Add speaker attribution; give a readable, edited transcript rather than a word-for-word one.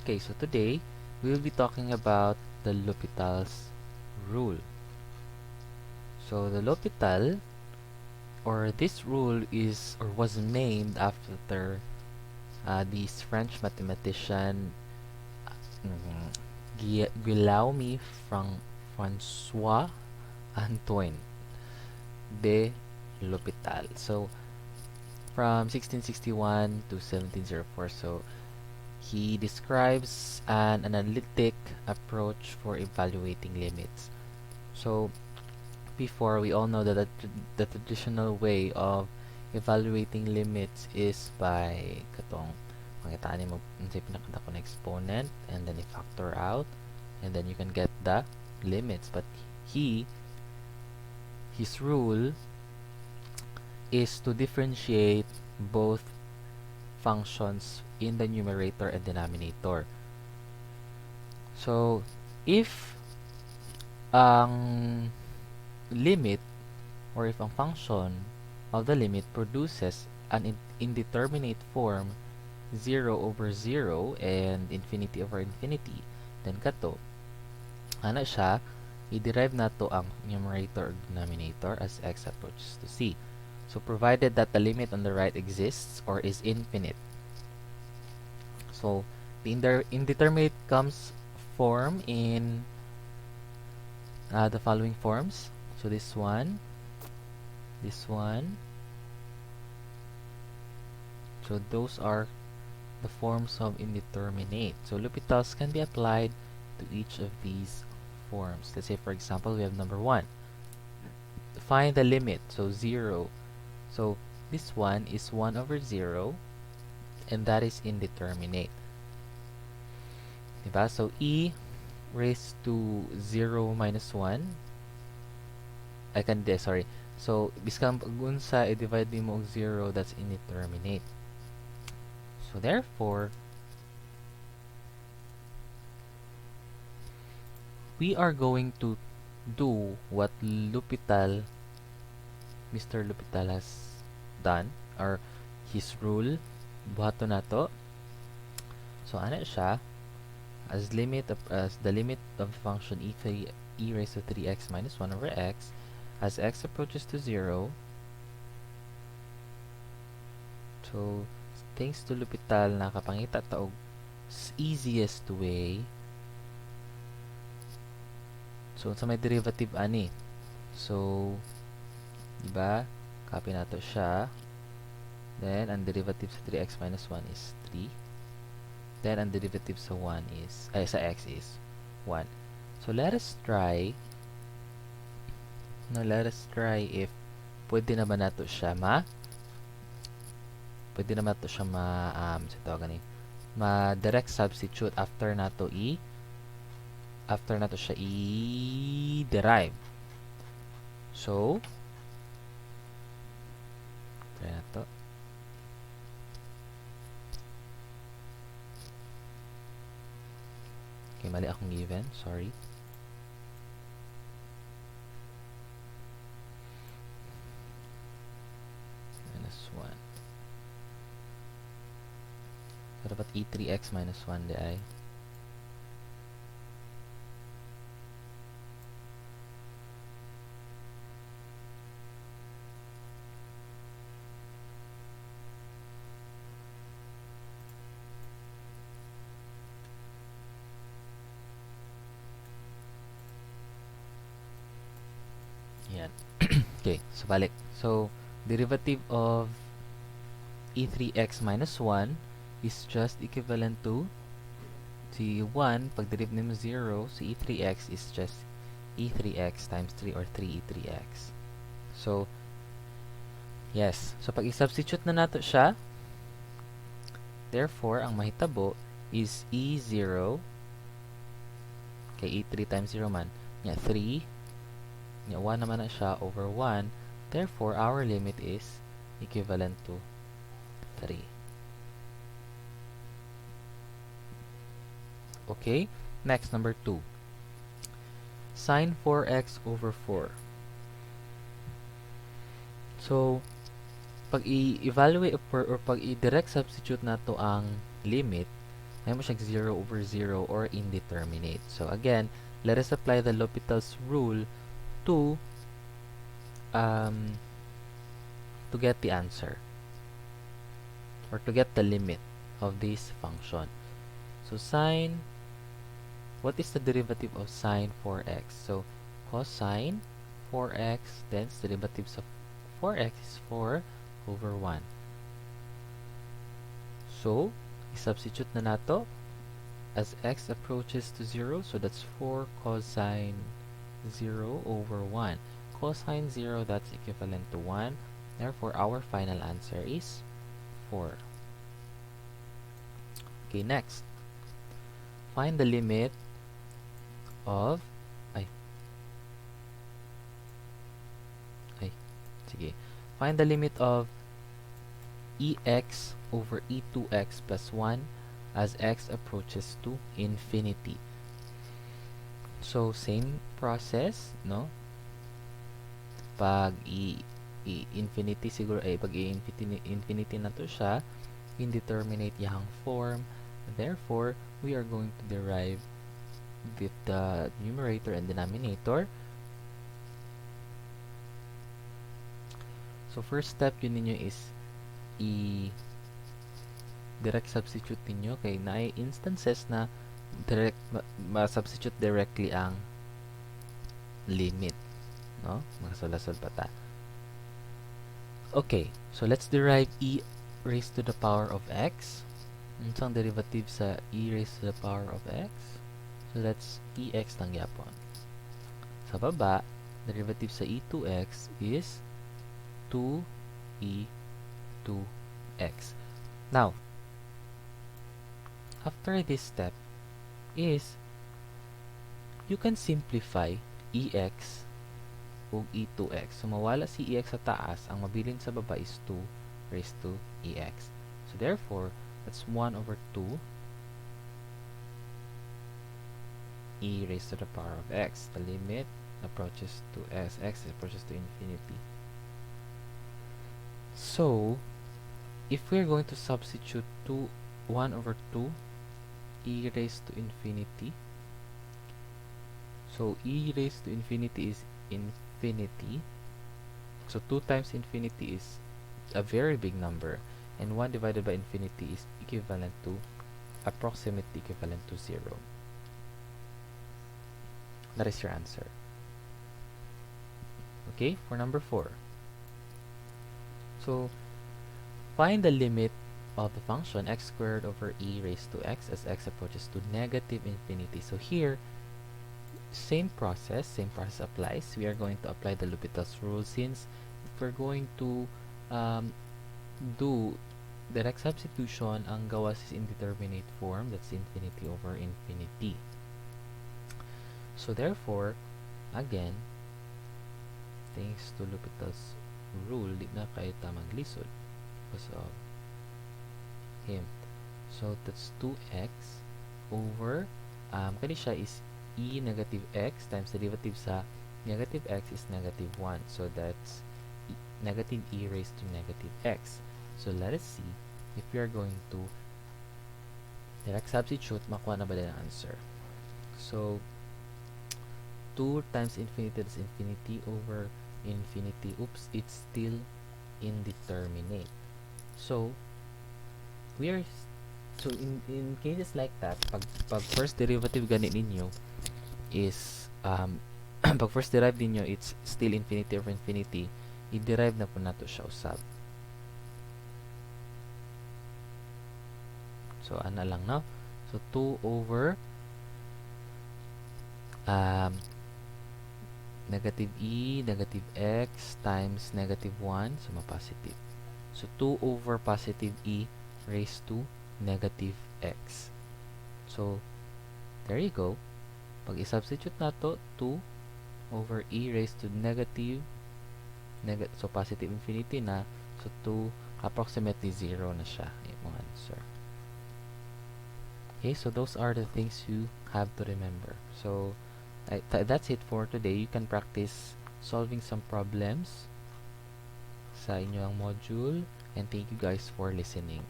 Speaker 1: Okay, so today we will be talking about the L'Hopital's rule. So the L'Hopital, or this rule, is or was named after this French mathematician Guillaume François Antoine de L'Hopital. So from 1661 to 1704. So he describes an analytic approach for evaluating limits. So before, we all know that the traditional way of evaluating limits is by katong makitaan mo unsay pinakadako na exponent and then i-factor out and then you can get the limits. But his rule is to differentiate both functions in the numerator and denominator. So if ang limit or if ang function of the limit produces an indeterminate form 0 over 0 and infinity over infinity, then kato ana siya i-derive nato ang numerator or denominator as x approaches to c. So provided that the limit on the right exists or is infinite. So the indeterminate comes form in the following forms. So this one. So those are the forms of indeterminate. So L'Hopital's can be applied to each of these forms. Let's say, for example, we have number 1. Find the limit. So 0. So this one is 1 over 0, and that is indeterminate. Diba? So e raised to 0 minus 1. So biskang pag unsa i-divide mo og 0, that's indeterminate. So therefore, we are going to do what Mr. L'Hopital has done, or his rule. Buhato nato. So ana siya as the limit of the function e raised to 3x minus 1 over x. As x approaches to 0, so thanks to L'Hopital, nakapangita ta og easiest way. So sa may derivative ani. So diba? Copy nato siya. Then ang derivative sa 3x minus 1 is 3. Then ang derivative sa sa x is 1. So let us try if pwede naman nato siya ma direct substitute after nato siya i-derive. So try nato. Okay, mali akong given, sorry. So, dapat e3x minus 1 di ay. Yan. Okay, so balik. So, derivative of e3x minus 1 is just equivalent to si 1, pag derive nimo 0, si e3x is just e3x times 3 or 3e3x. So, yes. So, pag i-substitute na nato siya, therefore, ang mahitabo is e0 kay e3 times 0 man. Nya 3. Nya 1 naman na siya over 1. Therefore, our limit is equivalent to 3. Okay? Next, number 2. Sine 4x over 4. So, pag i-evaluate or pag i-direct substitute nato ang limit, May mo siyang 0 over 0 or indeterminate. So again, let us apply the L'Hopital's rule to um, to get the answer or to get the limit of this function. So what is the derivative of sine 4x? So cosine 4x, then the derivatives of 4x is 4 over 1. So, i-substitute na nato as x approaches to 0. So that's 4 cosine 0 over 1. Cosine 0, that's equivalent to 1. Therefore, our final answer is 4. Okay, next. Find the limit of sige. Find the limit of ex over e2x plus 1 as x approaches to infinity. So, same process, no? Pag infinity siguro, pag infinity na to siya, indeterminate yang form. Therefore, we are going to derive with the numerator and denominator. So, first step yun ninyo is direct substitute ninyo kay na instances na direct ma-substitute directly ang limit, no? Makasolasol pa ta. Okay, so let's derive e raised to the power of x. Ang derivative sa e raised to the power of x. So that's ex lang yapon. Sa baba, derivative sa e2x is 2e2x. Now, after this step is you can simplify ex o e2x. So, mawala si ex sa taas, ang mabilin sa baba is 2 raised to ex. So, therefore, that's 1 over 2 e raised to the power of x. The limit approaches to x approaches to infinity. So, if we're going to substitute 1 over 2 e raised to infinity, so e raised to infinity is infinity. So 2 times infinity is a very big number, and 1 divided by infinity is equivalent to, approximately equivalent to 0. That is your answer. Okay, for number 4. So, find the limit of the function x squared over e raised to x as x approaches to negative infinity. So here, same process applies. We are going to apply the L'Hopital's rule since if we're going to do direct substitution, ang gawas is indeterminate form, that's infinity over infinity. So therefore, again, thanks to L'Hopital's rule, di na kayo tamang lisod because of him. So that's 2x over kani siya is e negative x times the derivative sa negative x is negative 1. So that's negative e raised to negative x. So let us see if we are going to direct substitute, makuha na ba din ang answer. So 2 times infinity is infinity over infinity. Oops, it's still indeterminate. So in cases like that, pag first derivative gani ninyo is pag first derive ninyo it's still infinity over infinity, i-derive na po nato siya usab. So ana lang, no? So 2 over negative e negative x times negative 1, so ma-positive. So 2 over positive e raised to negative x. So there you go. Pag i-substitute nato, 2 over e raised to negative so positive infinity na, so 2 approximately 0 na siya yung answer. Okay, so those are the things you have to remember. So that's it for today. You can practice solving some problems sa inyong module, and thank you guys for listening.